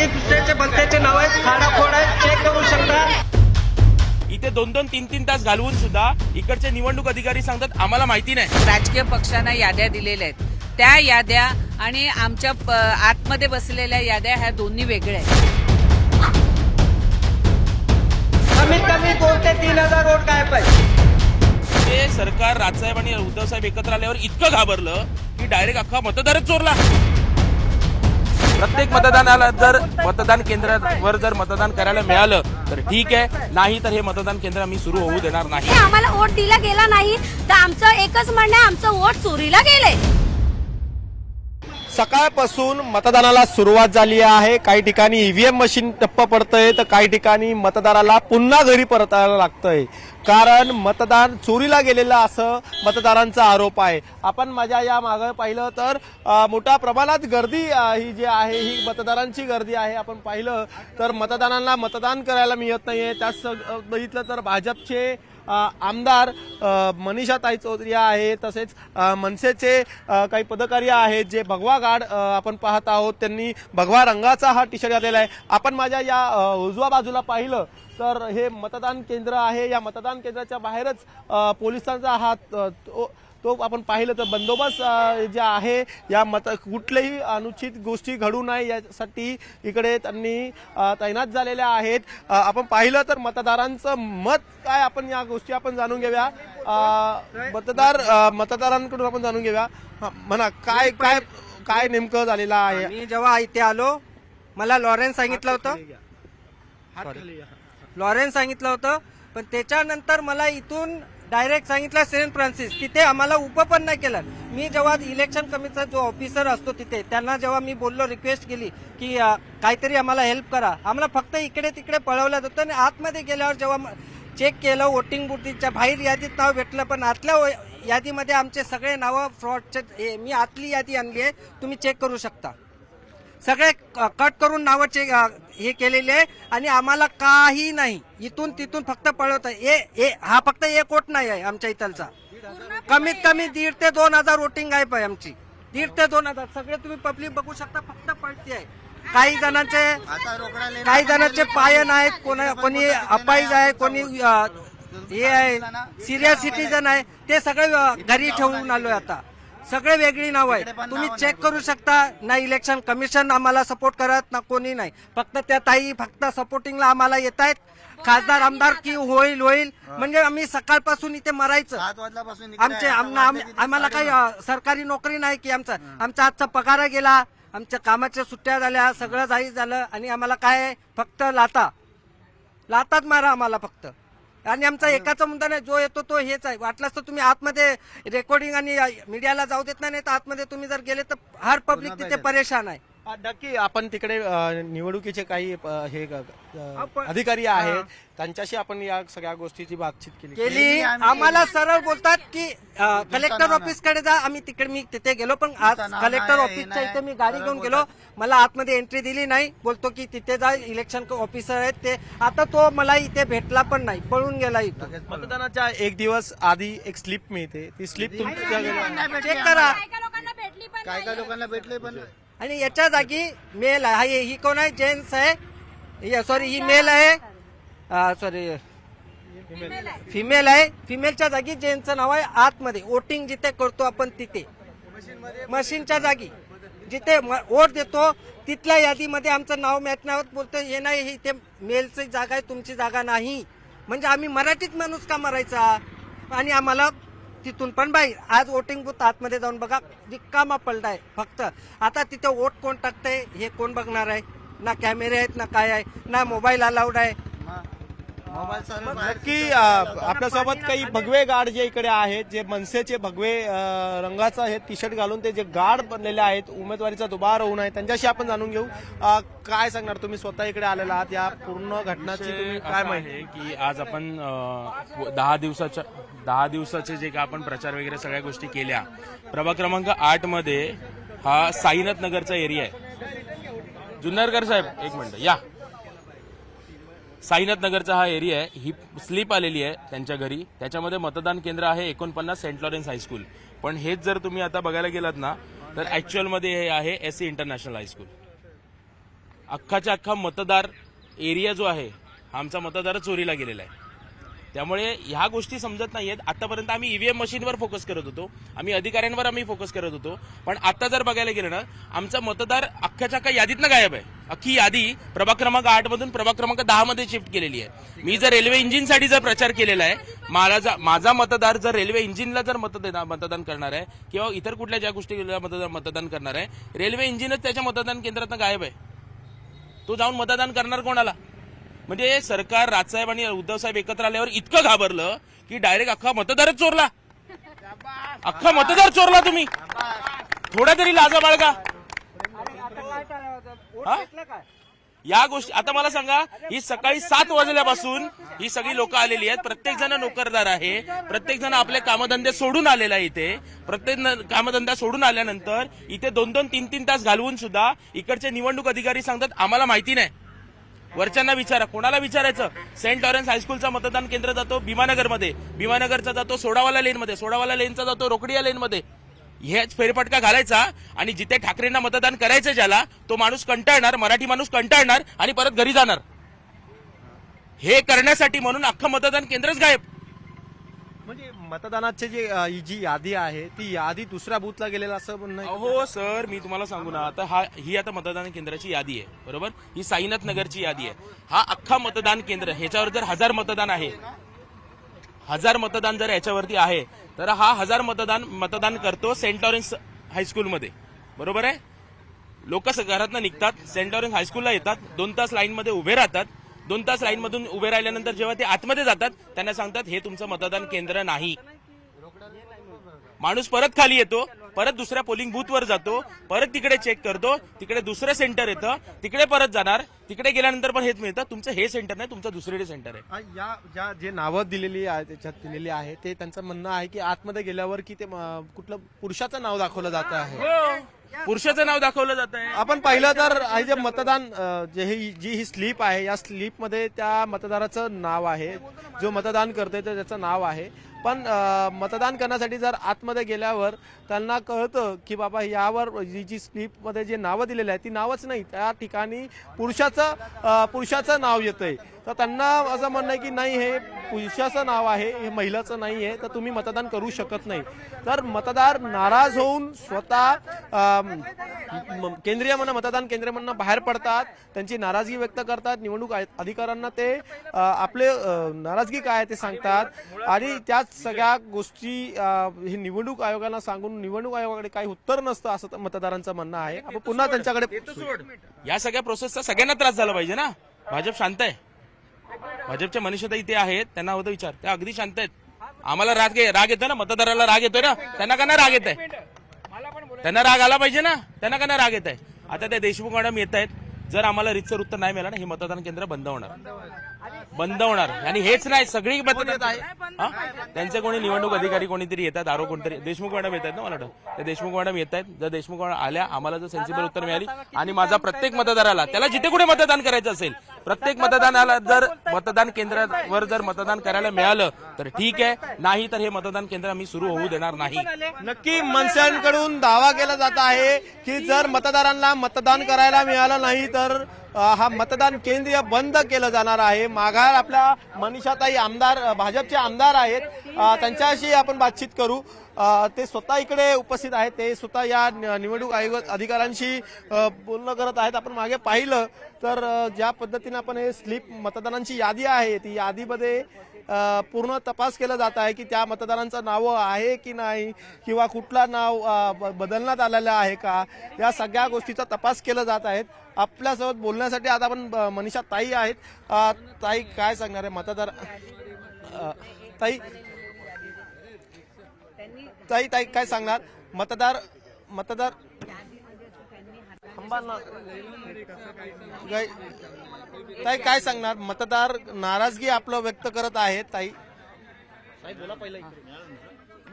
दुसऱ्याचे भलत्याचे नाव आहेत, खाडाखोड आहेत, चेक करू शकता। इथे 2-2, 3-3 तास घालवून सुद्धा इकडचे निवडणूक अधिकारी सांगतात आम्हाला माहिती नाही। राजकीय पक्षांना याद्या दिलेल्या आहेत, त्या याद्या आणि आमच्या आतमध्ये बसलेल्या याद्या ह्या दोन्ही वेगळ्या आहेत। कमीत कमी 2 ते 3,000 वोट काय पाहिजे। ते सरकार राजसाहेब आणि उद्धव साहेब एकत्र आल्यावर इतकं घाबरलं की डायरेक्ट अख्खा मतदारच चोरला। प्रत्येक मतदानाला जर मतदान केंद्रावर जर मतदान करायला मिळालं तर ठीक आहे, नाही तर हे मतदान केंद्र आम्ही सुरू होऊ देणार नाही। आम्हाला वोट दिला गेला नाही तर आमचं एकच म्हणणं आहे, आमचं वोट चोरीला गेले। सकाळपासून मतदानाला सुरुवात झाली आहे। काही ठिकाणी ईव्हीएम मशीन टप्प पडतंय तर काही ठिकाणी मतदाराला पुन्हा घरी परतायला लागतंय, कारण मतदान चोरीला गेलेलं असं मतदारांचा आरोप आहे। आपण माझ्या या मागे पाहिलं तर मोठ्या प्रमाणात गर्दी ही जी आहे ही मतदारांची गर्दी आहे। आपण पाहिलं तर मतदारांना मतदान करायला मिळत नाहीये। त्याच बघितलं तर भाजपचे आमदार मनीषाताई चौधरी आहे, तसेच मनसेचे काही पदाधिकारी आहेत जे भगवा गार्ड आपण पाहत आहोत, त्यांनी भगवा रंगाचा हा टी शर्ट घातलेला आहे। आपण माझ्या या उजव्या बाजूला पाहिलं तर हे मतदान केंद्र आहे। या मतदान केंद्राच्या बाहेरच पोलिसांचा हात तो आपण पाहिलं तर बंदोबस्त जे आहे या कुठल्याही अनुचित गोष्टी घडू नये यासाठी इकडे त्यांनी तैनात झालेल्या आहेत। आपण पाहिलं तर मतदारांचं मत काय, आपण या गोष्टी आपण जाणून घेऊया। मतदारांकडून आपण जाणून घेऊया। म्हणा काय काय काय नेमकं झालेलं आहे। मी जेव्हा इथे आलो मला लॉरेन्स सांगितलं होतं, पण त्याच्यानंतर मला इथून डायरेक्ट सांगितलं सेंट फ्रान्सिस, तिथे आम्हाला उभं पण नाही केलं। मी जेव्हा इलेक्शन कमिशनचा जो ऑफिसर असतो तिथे त्यांना जेव्हा मी बोललो, रिक्वेस्ट केली की काहीतरी आम्हाला हेल्प करा, आम्हाला फक्त इकडे तिकडे पळवलं जातं। आणि आतमध्ये गेल्यावर जेव्हा चेक केलं वोटिंग बूथच्या बाहेर यादीत नाव भेटलं, पण आतल्या यादीमध्ये आमचे सगळे नावं फ्रॉडचे, मी आतली यादी आणली आहे, तुम्ही चेक करू शकता। सगळे कट करून नावं चेक हे केलेले आहे आणि आम्हाला काही नाही, इथून तिथून फक्त पळवत हा फक्त एक वोट नाही आहे आमच्या इथलचा, कमीत कमी 1,500 ते 2,000 वोटिंग आहे पाय आमची, 1,500 ते 2,000 सगळे तुम्ही पब्लिक बघू शकता, फक्त पळती आहे। काही जणांचे पायन आहेत, कोणी अपाईज आहे, कोणी हे आहे सिरियस सिटीजन आहे, ते सगळे घरी ठेवून आलोय। आता सगळे वेगळी नाव आहे, तुम्ही चेक करू शकता। ना इलेक्शन कमिशन आम्हाला सपोर्ट करत ना कोणी नाही, फक्त त्या ताई फक्त सपोर्टिंगला आम्हाला येत आहेत। खासदार आमदार की होईल म्हणजे आम्ही सकाळपासून इथे मरायचं, आम्हाला काही सरकारी नोकरी नाही की आमचा आजचा पगार गेला, आमच्या कामाच्या सुट्ट्या झाल्या, सगळं जाहीर झालं आणि आम्हाला काय फक्त लातात मारा आम्हाला फक्त। आणि आमचा एकाचा मुद्दा नाही, जो येतो तो हेच आहे। वाटलास तर तुम्ही आतमध्ये रेकॉर्डिंग आणि मीडियाला जाऊ देत नाही, तर आतमध्ये तुम्ही जर गेले तर हर पब्लिक तिथे परेशान आहे। नक्की आपण तिकडे निवडणुकीचे काही हे अधिकारी आहेत, त्यांच्याशी आपण या सगळ्या गोष्टीची बातचीत केली। आम्हाला सरळ बोलतात की कलेक्टर ऑफिस कडे जा, मी तिथे गेलो, पण आज कलेक्टर ऑफिसच्या इथे मी गाडी घेऊन गेलो, मला आतमध्ये एंट्री दिली नाही, बोलतो की तिथे जा, इलेक्शन ऑफिसर आहेत ते। आता तो मला इथे भेटला पण नाही, पळून गेला इथून। मतदानाच्या एक दिवस आधी एक स्लिप मिळते, ती स्लिप तुमच्या चेक करा, काय काय लोकांना भेटले पण। आणि याच्या जागी मेल आहे, ही कोण आहे, जेंट्स आहे, सॉरी ही मेल आहे, सॉरी फिमेल आहे, फिमेलच्या जागी जेंट्सचं नाव आहे। आतमध्ये वोटिंग जिथे करतो आपण तिथे मशीनच्या जागी जिथे वोट देतो तिथल्या यादीमध्ये आमचं नाव मॅच नाही होत, बोलतो हे नाही, हे इथे मेलची जागा आहे, तुमची जागा नाही। म्हणजे आम्ही मराठीत माणूस का मारायचा, आणि आम्हाला तिथून पण बाहेर। आज वोटिंग बूथ आतमध्ये जाऊन बघा, रिकामा पलटा आहे फक्त। आता तिथे वोट कोण टाकतंय हे कोण बघणार आहे, ना कॅमेरे आहेत ना काय आहे, ना मोबाईल अलाउड आहे। नक्की आपल्यासोबत काही भगवे गार्ड जे इकडे आहेत, जे मनसेचे भगवे रंगाचा हे टी शर्ट घालून ते जे गार्ड बनलेले आहेत, उमेदवारीचा दुबार होऊ नये, त्यांच्याशी आपण जाणून घेऊ। काय सांगणार, तुम्ही स्वतः इकडे आलेला आहात, या पूर्ण घटनाची तुम्ही काय माहिती आहे की आज आपण 10 दिवसाचे जे का आपण प्रचार वगैरे सगळ्या गोष्टी केल्या। प्रभाग क्रमांक 8 मध्ये हा साईनाथ नगरचा एरिया आहे। जुन्नरकर साहेब एक मिनिट या, साईनाथ नगरचा हा एरिया आहे। ही स्लिप आलेली आहे त्यांच्या घरी, त्याच्यामध्ये मतदान केंद्र आहे 49 सेंट लॉरेन्स हायस्कूल, पण हेच जर तुम्ही आता बघायला गेलात ना तर ऍक्च्युअल मध्ये हे आहे SC इंटरनॅशनल हायस्कूल। अख्खाच्या अख्खा मतदार एरिया जो आहे आमचा मतदार चोरीला गेलेला आहे. त्यामुळे ह्या गोष्टी समजत नाहीयेत. आतापर्यंत आम्ही ईव्हीएम मशीनवर फोकस करत होतो, आम्ही अधिकाऱ्यांवर आम्ही फोकस करत होतो, पण आता जर बघायला गेलं ना आमचा मतदार अख्ख्याच्या अख्खा यादीतनं गायब आहे. अख्खी यादी प्रभाग क्रमांक 8 मधून प्रभाग क्रमांक 10 मध्ये शिफ्ट केलेली आहे. मी जर रेल्वे इंजिनसाठी जर प्रचार केलेला आहे, माझा मतदार जर रेल्वे इंजिनला जर मतदान करणार आहे किंवा इतर कुठल्या ज्या गोष्टीला मतदान करणार आहे, रेल्वे इंजिनच त्याच्या मतदान केंद्रातनं गायब आहे. तो जाऊन मतदान करणार कोणाला? म्हणजे सरकार, राजसाहेब आणि उद्धवसाहेब एकत्र आल्यावर इतकं घाबरलं की डायरेक्ट अख्खा मतदारच चोरला. अख्खा मतदार चोरला तुम्ही. थोडा तरी लाजा बाळगा. या गोष्टी आता मला सांगा, ही सकाळी 7 वाजल्यापासून ही सगळी लोक आलेली आहेत. प्रत्येक जण नोकरदार आहे, प्रत्येक जण आपले कामधंदे सोडून आलेला आहे. इथे प्रत्येक कामधंदा सोडून आल्यानंतर इथे 2-2, 3-3 तास घालवून सुद्धा इकडचे निवडणूक अधिकारी सांगतात आम्हाला माहिती नाही. वरच्यांना विचारा, कोणाला विचारायचं? सेंट लॉरेन्स हायस्कूलचा मतदान केंद्र जातो भीमानगरमध्ये, भीमानगरचा जातो सोडावाला लेनमध्ये, सोडावाला लेनचा जातो रोकडिया लेनमध्ये. हेच फेरफटका घालायचा आणि जिथे ठाकरेंना मतदान करायचं ज्याला, तो माणूस कंटाळणार, मराठी माणूस कंटाळणार आणि परत घरी जाणार. हे करण्यासाठी म्हणून अख्खं मतदान केंद्रच गायब. म्हणजे मतदानाची जी यादी आहे ती यादी दुसऱ्या बूथला गेलेला असं म्हणणं आहे? हो सर, मी तुम्हाला सांगू ना, आता ही आता मतदान केंद्राची यादी आहे, बरोबर? ही साईनाथ नगरची यादी आहे. हा अख्खा मतदान केंद्र, ह्याच्यावर जर 1000 मतदान आहे, 1000 मतदान जर याच्यावरती आहे, तर हा 1000 मतदान करतो सेंट लॉरेन्स हायस्कूलमध्ये, बरोबर आहे? लोक घरातनं निघतात, सेंट लॉरेन्स हायस्कूलला येतात, 2 तास लाईनमध्ये उभे राहतात. 2 तास लाईनमधून उभे राहिल्यानंतर जेव्हा ते आतमध्ये जातात त्यांना सांगतात हे तुमचं मतदान केंद्र नाही. माणूस परत खाली येतो, परत दुसऱ्या पोलिंग बूथवर जातो, परत तिकडे चेक करतो, तिकडे दुसरं सेंटर येतं, तिकडे परत जाणार, तिकडे गेल्यानंतर पण हेच मिळतं, तुमचं हे सेंटर नाही, तुमचं दुसरीकडे सेंटर आहे. या ज्या जे नावं दिलेली आहे त्याच्यात दिलेली आहे ते त्यांचं म्हणणं आहे की आतमध्ये गेल्यावर की ते कुठलं पुरुषाचं नाव दाखवलं जात आहे, पुरुषाचं नाव दाखवलं जात आहे. आपण पाहिलं तर हे जे मतदान जी ही स्लीप आहे, या स्लीप मध्ये त्या मतदाराचं नाव आहे, जो मतदान करतोय तर त्याचं नाव आहे. पण मतदान करण्यासाठी जर आतमध्ये गेल्यावर त्यांना कळतं की बाबा यावर जी स्लीप मध्ये जे नावं दिलेली आहे ती नावच नाही, त्या ठिकाणी पुरुषाचं नाव येतंय. तर त्यांना असं म्हणणं आहे की नाही, हे पुरुषाचं नाव आहे, हे महिलाचं नाही आहे, तर तुम्ही मतदान करू शकत नाही. तर मतदार नाराज होऊन स्वतः केंद्रीय मतदान केंद्रामधून बाहेर पडतात, त्यांची नाराजगी व्यक्त करतात. निवडणूक अधिकाऱ्यांना ते आपले नाराजगी काय ते सांगतात आणि त्याच सगळ्या गोष्टी हे निवडणूक आयोगाला सांगून निवडणूक आयोगाकडे काही उत्तर नसतं असं मतदारांचं म्हणणं आहे. आपण पुन्हा त्यांच्याकडे या सगळ्या प्रोसेसचा सगळ्यांना त्रास झाला पाहिजे ना. भाजप शांत आहे, भाजपच्या मनीषाताई इथे आहेत, त्यांना होतं विचार, त्या अगदी शांत आहेत. आम्हाला राग येतोय ना, मतदाराला राग येतोय ना, त्यांना का नाही राग येत आहे? त्यांना राग आला पाहिजे ना, त्यांना का नाही राग येत आहे? आता त्या देशमुख मॅडम येत आहेत, जर आम्हाला रितसर उत्तर नाही मिळालं ना, हे मतदान केंद्र बंद होणार. आणि हेच नाही, सगळी मतदान आहे त्यांचे कोणी निवडणूक अधिकारी कोणीतरी येतात, आरो कोणतरी, देशमुख मॅडम येत आहेत ना, मला वाटतं त्या देशमुख मॅडम येत आहेत. जर देशमुख मॅडम आल्या, आम्हाला जर सेन्सिबल उत्तर मिळाली आणि माझा प्रत्येक मतदाराला, त्याला जिथे कुठे मतदान करायचं असेल, प्रत्येक मतदानाला जर मतदान केंद्रावर जर मतदान करायला मिळालं तर ठीक आहे, नाही तर हे मतदान केंद्र आम्ही सुरू होऊ देणार नाही. नक्की मनसेकडून दावा केला जात आहे की जर मतदारांना मतदान करायला मिळालं नाही तर हा मतदान केंद्र बंद केलं जाणार आहे. माघार आपल्या मनीषाताई आमदार, भाजपचे आमदार आहेत, त्यांच्याशी आपण बातचीत करू. ते स्वतः इकडे उपस्थित आहेत, ते स्वतः या निवडणूक आयोग अधिकाऱ्यांशी बोलणं करत आहेत. आपण मागे पाहिलं तर ज्या पद्धतीने आपण हे स्लीप मतदारांची यादी आहे, ती यादीमध्ये पूर्ण तपास केला जात आहे की त्या मतदारांचं नाव आहे की नाही, किंवा कुठला नाव बदलण्यात आलेलं आहे का, या सगळ्या गोष्टीचा तपास केला जात आहेत. आपल्यासोबत बोलण्यासाठी आता आपण मनीषा ताई आहेत. ताई काय सांगणार आहे मतदार? ताई काय सांगणार? मतदार ताई काय सांगणार? मतदार नाराजगी आपलं व्यक्त करत आहेत. ताई बोला पहिला.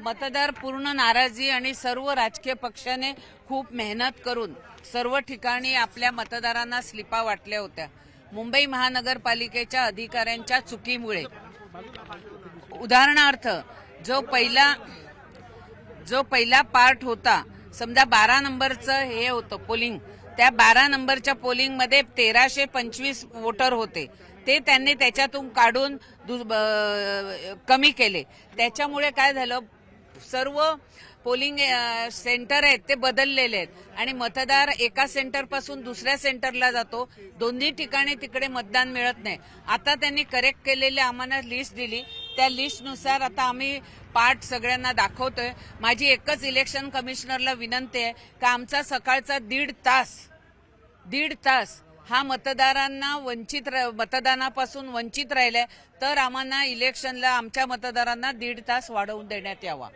मतदार पूर्ण नाराजी आणि सर्व राजकीय पक्षाने खूप मेहनत करून सर्व ठिकाणी आपल्या मतदारांना स्लिपा वाटल्या होत्या. मुंबई महानगरपालिकेच्या अधिकाऱ्यांच्या चुकीमुळे, उदाहरणार्थ जो पहिला पार्ट होता, समजा 12 नंबरचं हे होतं पोलिंग, त्या 12 नंबरच्या पोलिंगमध्ये 1325 वोटर होते, ते त्यांनी त्याच्यातून काढून कमी केले. त्याच्यामुळे काय झालं, सर्व पोलिंग सेंटर आहेत ते बदललेले आहेत आणि मतदार एका सेंटर पासून दुसऱ्या सेंटरला जातो. दोन्ही ठिकाणी तिकडे मतदान मिळत नाही. आता त्यांनी करेक्ट केलेले आम्हाला लिस्ट दिली, त्या लिस्टनुसार आता आम्ही पार्ट सगळ्यांना दाखवतोय. माझी एकच इलेक्शन कमिशनरला विनंती आहे का आमचा सकाळचा दीड तास हा मतदारांना मतदानापासून वंचित राहिलाय, तर आम्हाला इलेक्शनला आमच्या मतदारांना 1.5 तास वाढवून देण्यात यावा.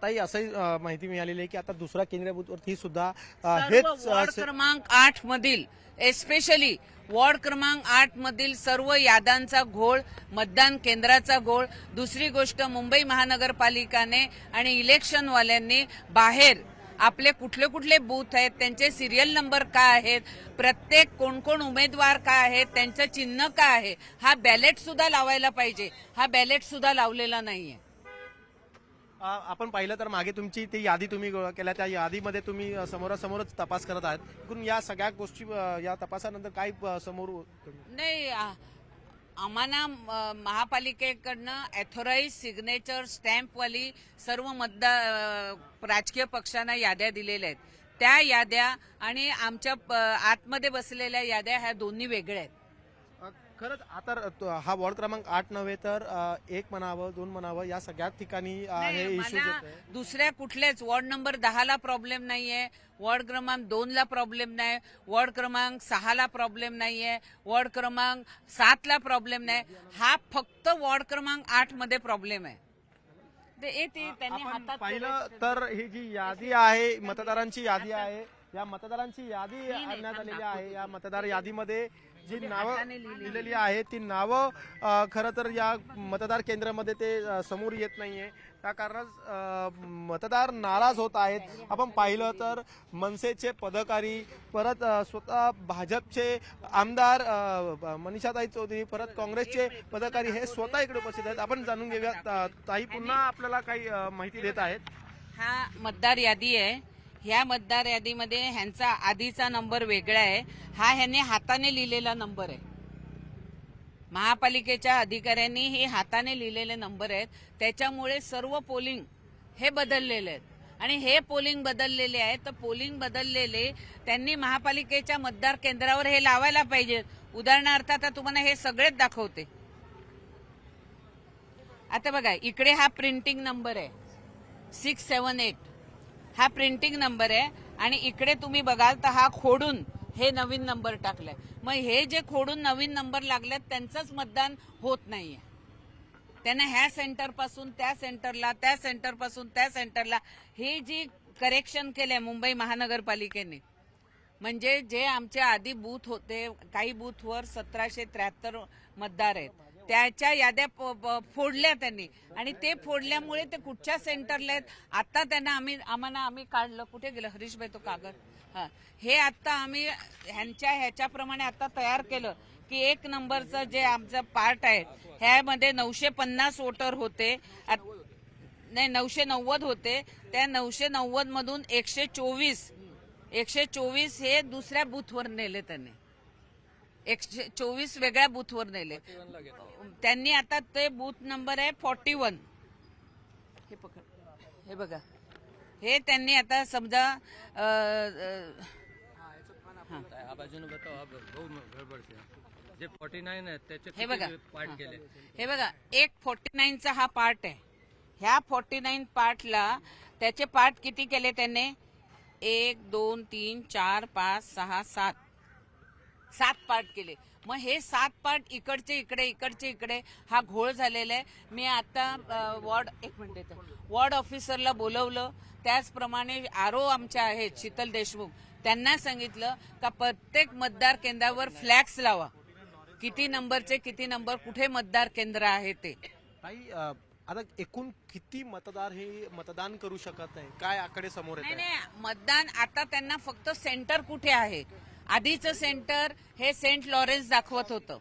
ताई असंही माहिती मिळालेली आहे की आता दुसऱ्या केंद्रीय बूथवरती सुद्धा सर्व वॉर्ड क्रमांक 8 मधील, एस्पेशली वॉर्ड क्रमांक 8 मधील सर्व याद्यांचा घोळ, मतदान केंद्राचा घोळ. दुसरी गोष्ट, मुंबई महानगरपालिकाने आणि इलेक्शनवाल्यांनी बाहेर आपले कुठले कुठले बूथ आहेत, त्यांचे सिरियल नंबर काय आहेत, प्रत्येक कोण कोण उमेदवार काय आहेत, त्यांचं चिन्ह काय आहे, हा बॅलेट सुद्धा लावायला पाहिजे. हा बॅलेट सुद्धा लावलेला नाहीये. आपण पाहिलं तर मागे तुमची ती यादी तुम्ही गोळा केल्या, त्या यादीमध्ये तुम्ही समोरासमोरच तपास करत आहात. एकूण या सगळ्या गोष्टी या तपासानंतर काय समोर नाही, आम्हाला महापालिकेकडनं ऑथोराइज सिग्नेचर स्टॅम्पवाली सर्व राजकीय पक्षांना याद्या दिलेल्या आहेत. त्या याद्या आणि आमच्या आतमध्ये बसलेल्या याद्या ह्या दोन्ही वेगळ्या आहेत. खरंच आता हा वॉर्ड क्रमांक 8 नव्हे तर 1 म्हणावं, 2 म्हणावं, या सगळ्या ठिकाणी हे इश्यूज येत. दुसऱ्या कुठल्याच वॉर्ड नंबर 10 ला प्रॉब्लेम नाहीये, वॉर्ड क्रमांक 2 ला प्रॉब्लेम नाही, वॉर्ड क्रमांक 6 ला प्रॉब्लेम नाहीये, वॉर्ड क्रमांक 7 ला प्रॉब्लेम नाही. हा फक्त वॉर्ड क्रमांक 8 मध्ये प्रॉब्लेम आहे. त्यांनी हातात पाहिलं तर ही जी यादी आहे, मतदारांची यादी आहे, या मतदारांची यादी आणण्यात आलेली आहे. या मतदार यादीमध्ये जी नावं लिहिलेली आहे ती नावं खरं तर या मतदार केंद्रामध्ये ते समोर येत नाहीये. त्या कारणास मतदार नाराज होत आहेत. आपण पाहिलं तर मनसेचे पदाधिकारी, परत स्वतः भाजपचे आमदार मनीषाताई चौधरी, परत काँग्रेसचे पदाधिकारी हे स्वतः इकडे उपस्थित आहेत. आपण जाणून घेऊया, ताई पुन्हा आपल्याला काही माहिती देत आहेत. हा मतदार यादी आहे. ह्या मतदार यादीमध्ये ह्यांचा आधीचा नंबर वेगळा आहे, हा ह्यांनी हाताने लिहिलेला नंबर आहे. महापालिकेच्या अधिकाऱ्यांनी हे हाताने लिहिलेले नंबर आहेत. त्याच्यामुळे सर्व पोलिंग हे बदललेले आहेत आणि हे पोलिंग बदललेले आहेत. तर पोलिंग बदललेले त्यांनी महापालिकेच्या मतदार केंद्रावर हे लावायला पाहिजे. उदाहरणार्थ आता तुम्हाला हे सगळेच दाखवते. आता बघा, इकडे हा प्रिंटिंग नंबर आहे 678, हा प्रिंटिंग नंबर आहे. आणि इकडे तुम्ही बघाल तर हा खोडून हे नवीन नंबर टाकलाय. मग हे जे खोडून नवीन नंबर लागलेत त्यांचंच मतदान होत नाहीये. त्यांना ह्या सेंटर पासून त्या सेंटरला, त्या सेंटर पासून त्या सेंटरला, हे जी करेक्शन केलंय मुंबई महानगरपालिकेने, म्हणजे जे आमचे आधी बूथ होते, काही बूथवर 1773 मतदार आहेत, त्याच्या याद्या फोडल्या त्यांनी आणि ते फोडल्यामुळे ते कुठच्या सेंटरला आहेत आता त्यांना आम्ही काढलं. कुठे गेलं हरीशभाई तो कागद? हे आता आम्ही ह्याच्याप्रमाणे आता तयार केलं की 1 नंबरचं जे आमचं पार्ट आहे ह्यामध्ये 950 वोटर होते, नाही 990 होते. त्या 990 मधून 124 हे दुसऱ्या बूथवर नेले. त्यांनी 124 वेगळ्या बूथवर नेले. त्यांनी आता ते बूथ नंबर आहे 41. हे पकड, हे बघा, हे त्यांनी आता समजा जे 49 आहेत त्याचे हे बघा, पार्ट केले. हे बघा, एक 49चा हा पार्ट आहे. ह्या 49 पार्टला त्याचे पार्ट किती केले त्याने? 1 2 3 4 5 6 7 पार्ट केले. मग हे 7 पार्ट इकडचे इकडे, इकडचे इकडे, हा घोळ झालेला आहे. मी आता वॉर्ड ऑफिसरला बोलवलं. त्याचप्रमाणे आरओ आमच्या आहेत शीतल देशमुख, त्यांना सांगितलं का प्रत्येक मतदार केंद्रावर फ्लॅक्स लावा, किती नंबरचे किती नंबर, कुठे मतदार केंद्र आहे ते. ताई आता एकूण किती मतदार हे मतदान करू शकत नाही, काय आकडे समोर येत? नाही, मतदान आता त्यांना फक्त सेंटर कुठे आहे. आधीचं सेंटर हे सेंट लॉरेन्स दाखवत होतं,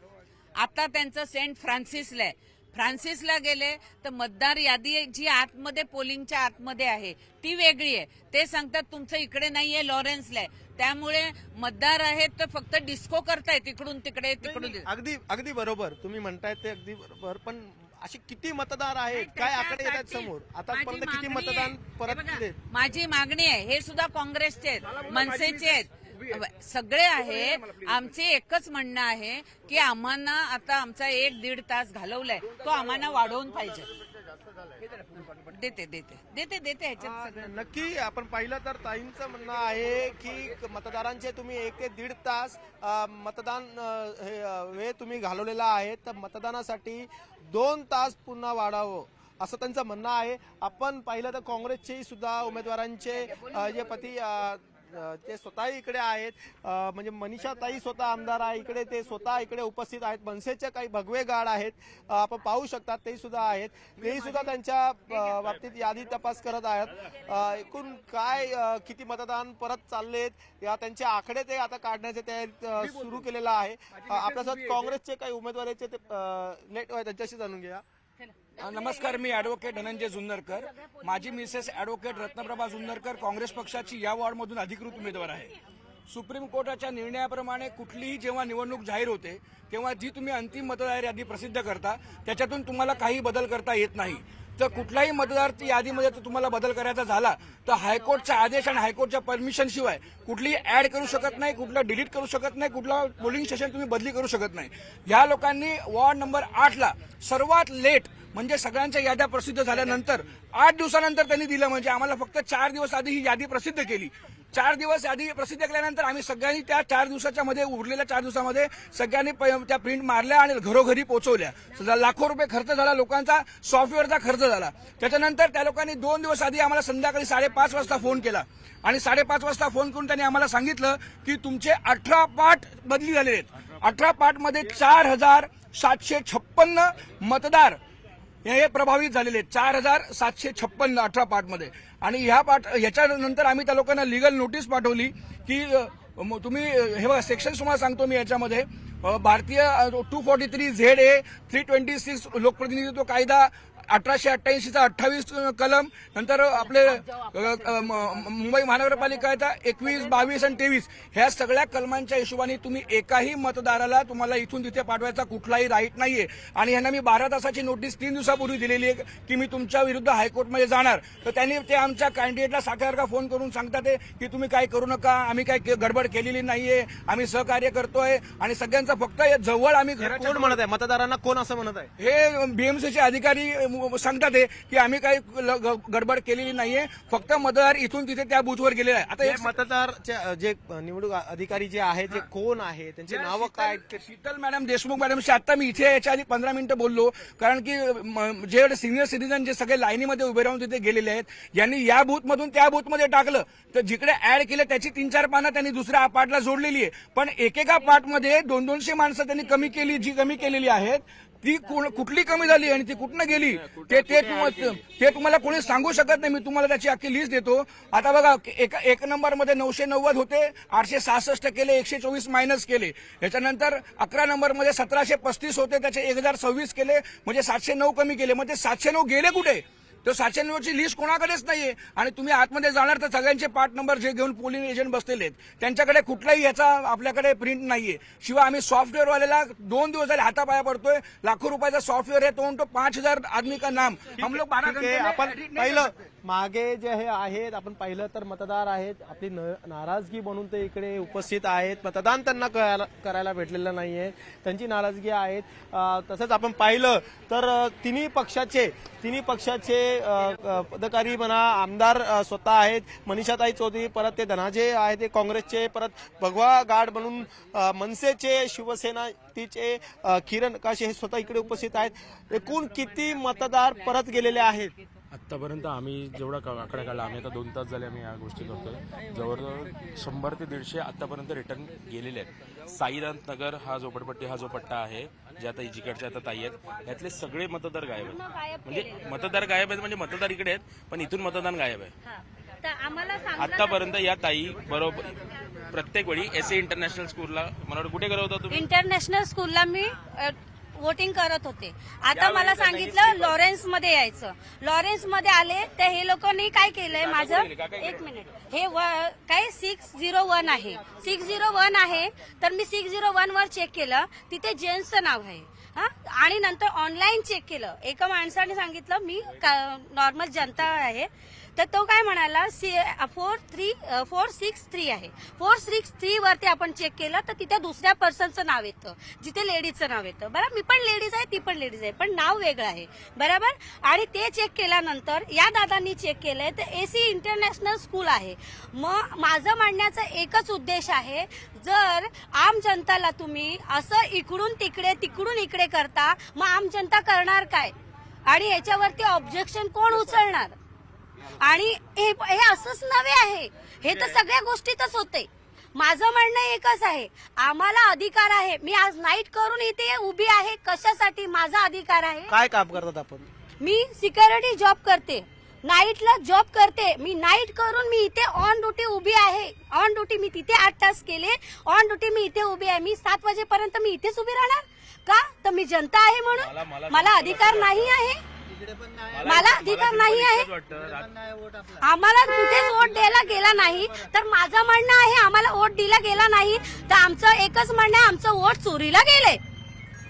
आता त्यांचं सेंट फ्रान्सिसला आहे. फ्रान्सिसला गेले तर मतदार यादी जी आतमध्ये पोलिंगच्या आतमध्ये आहे ती वेगळी आहे. ते सांगतात तुमचं इकडे नाहीये, लॉरेन्सला आहे. त्यामुळे मतदार आहेत तर फक्त डिस्को करतायत इकडून तिकडे तिकडून तिकडे. अगदी अगदी बरोबर तुम्ही म्हणताय ते अगदी बरोबर, पण असे किती मतदार आहेत, काय आकडे येतात समोर, आतापर्यंत किती मतदान परत केले? माझी मागणी आहे, हे सुद्धा काँग्रेसचे आहेत, मनसेचे आहेत, सगळे आहे. आमचे एकच म्हणणं आहे की आम्हाला आता आमचा 1-1.5 तास घालवलाय तो आम्हाला वाढवून पाहिजे. देते ह्याच्यात सगळं. नक्की आपण पाहिलं तर ताईंचं म्हणणं आहे की मतदारांचे तुम्ही 1 ते 1.5 तास मतदान वेळ तुम्ही घालवलेला आहे, तर मतदानासाठी 2 तास पुन्हा वाढावं असं त्यांचं म्हणणं आहे. आपण पाहिलं तर काँग्रेसचे सुद्धा उमेदवारांचे जे पती ते स्वतः इकडे आहेत, म्हणजे मनीषा ताई स्वतः आमदार आहे इकडे, ते स्वतः इकडे उपस्थित आहेत. मनसेचे काही भगवे गाड आहेत, आपण पाहू शकतात ते सुद्धा आहेत, तेही सुद्धा त्यांच्या बाबतीत यादी तपास करत आहेत. एकूण काय किती मतदान परत चाललेत या त्यांचे आकडे ते आता काढण्याचे तयारी सुरू केलेला आहे. आपल्यासोबत काँग्रेसचे काही उमेदवाराचे ते नेट त्यांच्याशी जाणून घ्या. नमस्कार, मी ॲडव्होकेट धनंजय जुन्नरकर. माझी मिसेस ॲडव्होकेट रत्नप्रभा जुन्नरकर काँग्रेस पक्षाची या वॉर्डमधून अधिकृत उमेदवार आहे. सुप्रीम कोर्टाच्या निर्णयाप्रमाणे कुठलीही जेव्हा निवडणूक जाहीर होते तेव्हा जी तुम्ही अंतिम मतदार यादी प्रसिद्ध करता त्याच्यातून तुम्हाला काही बदल करता येत नाही. तर कुठल्याही मतदार यादीमध्ये जर तुम्हाला बदल करायचा झाला तर हायकोर्टचा आदेश आणि हायकोर्टच्या परमिशन शिवाय कुठलीही ऍड करू शकत नाही, कुठलं डिलीट करू शकत नाही, कुठलं पोलिंग स्टेशन तुम्ही बदली करू शकत नाही. या लोकांनी वॉर्ड नंबर 8ला सर्वात लेट म्हणजे सगळ्यांच्या याद्या प्रसिद्ध झाल्यानंतर 8 दिवसानंतर त्यांनी दिलं. म्हणजे आम्हाला फक्त 4 दिवस आधी ही यादी प्रसिद्ध केली. 4 दिवस यादी प्रसिद्ध केल्यानंतर आम्ही सगळ्यांनी त्या 4 दिवसाच्या मध्ये उरलेल्या 4 दिवसामध्ये सगळ्यांनी त्या प्रिंट मारल्या आणि घरोघरी पोहोचवल्या. लाखो रुपये खर्च झाला, लोकांचा सॉफ्टवेअरचा खर्च झाला. त्याच्यानंतर त्या लोकांनी 2 दिवस आधी आम्हाला संध्याकाळी 5:30 वाजता फोन केला आणि 5:30 वाजता फोन करून त्यांनी आम्हाला सांगितलं की तुमचे 18 पाट बदली झालेले आहेत. 18 पाटमध्ये 4756 मतदार हे प्रभावित झालेले आहेत. 4756 18 पार्टमध्ये. आणि ह्याच्यानंतर आम्ही त्या लोकांना लिगल नोटीस पाठवली की तुम्ही हे बघा सेक्शन तुम्हाला सांगतो मी याच्यामध्ये भारतीय 243 ZA 326 लोकप्रतिनिधित्व कायदा 1888चा 28 कलम, नंतर आपले मुंबई महानगरपालिकेचा 21, 22 आणि 23 ह्या सगळ्या कलमांच्या हिशोबाने तुम्ही एकाही मतदाराला तुम्हाला इथून तिथे पाठवायचा कुठलाही राईट नाहीये. आणि ह्यांना मी 12 तासाची नोटीस 3 दिवसापूर्वी दिलेली आहे की मी तुमच्या विरुद्ध हायकोर्टमध्ये जाणार. तर त्यांनी ते आमच्या कॅन्डिडेटला सारखा फोन करून सांगतात की तुम्ही काय करू नका, आम्ही काय गडबड केलेली नाहीये, आम्ही सहकार्य करतोय. आणि सगळ्यांचा फक्त जवळ आम्ही कोण म्हणत आहे, मतदारांना कोण असं म्हणत आहे? हे बीएमसीचे अधिकारी सांगतात की आम्ही काही गडबड केलेली नाहीये, फक्त मतदार इथून तिथे त्या बूथवर गेलेला आहे. आता हे मतदार जे निवडणूक अधिकारी जे आहेत ते कोण आहे, त्यांची नावं काय? शीतल मॅडम, देशमुख मॅडमशी आता मी इथे याच्या आधी 15 मिनिटं बोललो, कारण की जे सिनियर सिटीजन जे सगळे लाईनीमध्ये उभे राहून तिथे गेलेले आहेत यांनी या बूथमधून त्या बूथमध्ये टाकलं तर जिकडे ऍड केलं त्याची 3-4 पानं त्यांनी दुसऱ्या पार्टला जोडलेली आहे. पण एकेका पार्टमध्ये 200-200 माणसं त्यांनी कमी केली, जी कमी केलेली आहेत ती कुठली कमी झाली आणि ती कुठनं गेली ते तुम्हाला कोणी सांगू शकत नाही. मी तुम्हाला त्याची अख्खी लिस्ट देतो. आता बघा, एक नंबरमध्ये 990 होते, 866 केले, 124 मायनस केले. याच्यानंतर 11 नंबरमध्ये 1735 होते, त्याचे 1026 केले, म्हणजे 709 कमी केले. मग ते 709 गेले कुठे? तर 709ची लिस्ट कोणाकडेच नाहीये. आणि तुम्ही आतमध्ये जाणार तर सगळ्यांचे पार्ट नंबर जे घेऊन पोलिंग एजंट बसलेले आहेत त्यांच्याकडे कुठलाही याचा आपल्याकडे प्रिंट नाहीये. शिवाय आम्ही सॉफ्टवेअरवाल्याला 2 दिवस झाले हातापाया पडतोय. लाखो रुपयाचा सॉफ्टवेअर आहे, तो 5000 आदमी का नाम हम लोग 12 घंटे आपण पाहिलं मागे जे हे आहेत, आपण पाहिलं तर मतदार आहेत, आपली नाराजगी म्हणून ते इकडे उपस्थित आहेत. मतदान त्यांना करायला भेटलेलं नाहीये, त्यांची नाराजगी आहेत. तसंच आपण पाहिलं तर तिन्ही पक्षाचे पदाधिकारी म्हणा, आमदार स्वतः आहेत, मनीषाताई चौधरी, परत ते धनाजे आहेत ते काँग्रेसचे, परत भगवा गाड म्हणून मनसेचे, शिवसेनेचे किरण काशे हे स्वतः इकडे उपस्थित आहेत. एकूण किती मतदार परत गेलेले आहेत? आत्तापर्यंत आम्ही जेवढा आकडा काढला, आम्ही आता 2 तास झाले आम्ही या गोष्टी करतोय, जवळजवळ 100 ते 150 आतापर्यंत रिटर्न गेलेले आहेत. साईनाथ नगर हा झोपडपट्टी, हा जो पट्टा आहे, जे आता जिकडचे आता ताई आहेत, यातले सगळे मतदार गायब आहेत. म्हणजे मतदार गायब आहेत म्हणजे मतदार इकडे आहेत पण इथून मतदान गायब आहे. आतापर्यंत या ताई बरोबर प्रत्येक वेळी एसए इंटरनॅशनल स्कूलला, मला वाटतं कुठे करत होता तुम्ही? इंटरनॅशनल स्कूलला मी वोटिंग करत होते. आता मला सांगितलं लॉरेन्स मध्ये यायचं. लॉरेन्स मध्ये आले तर हे लोकांनी काय केलंय माझं एक मिनिट हे काय 601 आहे 601 आहे तर मी 601 वर चेक केलं तिथे जेंट्सचं नाव आहे. आणि नंतर ऑनलाईन चेक केलं. एका माणसाने सांगितलं मी नॉर्मल जनता आहे तर तो काय म्हणाला 463 आहे. 463 वरती आपण चेक केलं तर तिथे दुसऱ्या पर्सनचं नाव येतं जिथे लेडीजचं नाव येतं. बरं मी पण लेडीज आहे ती पण लेडीज आहे पण नाव वेगळं आहे बरोबर. आणि ते चेक केल्यानंतर या दादांनी चेक केलंय तर एसी इंटरनॅशनल स्कूल आहे. मग माझं म्हणण्याचा एकच उद्देश आहे जर आम जनताला तुम्ही असं इकडून इकडे करता मग आम जनता करणार काय आणि याच्यावरती ऑब्जेक्शन कोण उचलणार. आणि हे असंच नव्हे आहे हे तर सगळ्या गोष्टीतच होते. माझं म्हणणं एकच आहे आम्हाला अधिकार आहे. मी आज नाईट करून इथे उभी आहे कशासाठी माझा अधिकार आहे. काय काम करतात आपण? मी सिक्युरिटी जॉब करते नाईटला जॉब करते. मी नाईट करून मी इथे ऑन ड्युटी उभी आहे. ऑन ड्युटी मी तिथे 8 तास केले. ऑन ड्युटी मी इथे उभी आहे. मी 7 वाजेपर्यंत मी इथेच उभी राहणार का तर मी जनता आहे म्हणून मला अधिकार नाही आहे. मला अधिकार नाही आहे. आम्हाला कुठेच वोट द्यायला गेला नाही तर माझं म्हणणं आहे आम्हाला वोट दिला गेला नाही तर आमचं एकच म्हणणं आहे आमचं वोट चोरीला गेले.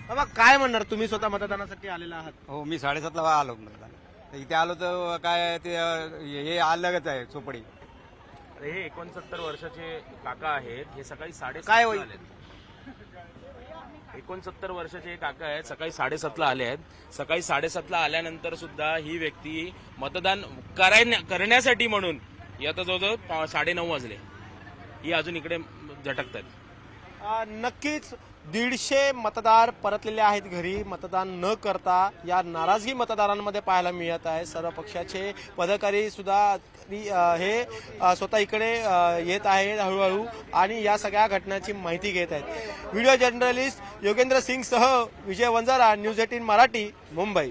बाबा काय म्हणणार तुम्ही स्वतः मतदानासाठी आलेला आहात? हो मी 7:30 आलो मतदान. इथे आलो तर काय ते हे अलगच आहे चोपडी. हे 69 वर्षाचे काका आहेत. हे सकाळी 7:30 काय होईल? 69 वर्षाचे काका आहेत. सकाळी 7:30 आले आहेत. सकाळी 7:30 आल्यानंतर सुद्धा ही व्यक्ती मतदान करण्यासाठी म्हणून आता जवळजवळ 9:30 वाजले ही अजून इकडे झटकतात. नक्कीच 150 मतदार परतलेले आहेत घरी मतदान न करता. या नाराजगी मतदारांमध्ये पाहायला मिळत आहे. सर्व पक्षाचे पदाधिकारी सुद्धा हे स्वतः इकडे येत आहेत हळूहळू आणि या सगळ्या घटनांची माहिती घेत आहेत. व्हिडिओ जर्नलिस्ट योगेंद्र सिंग सह विजय वंजारा, न्यूज 18 मराठी, मुंबई.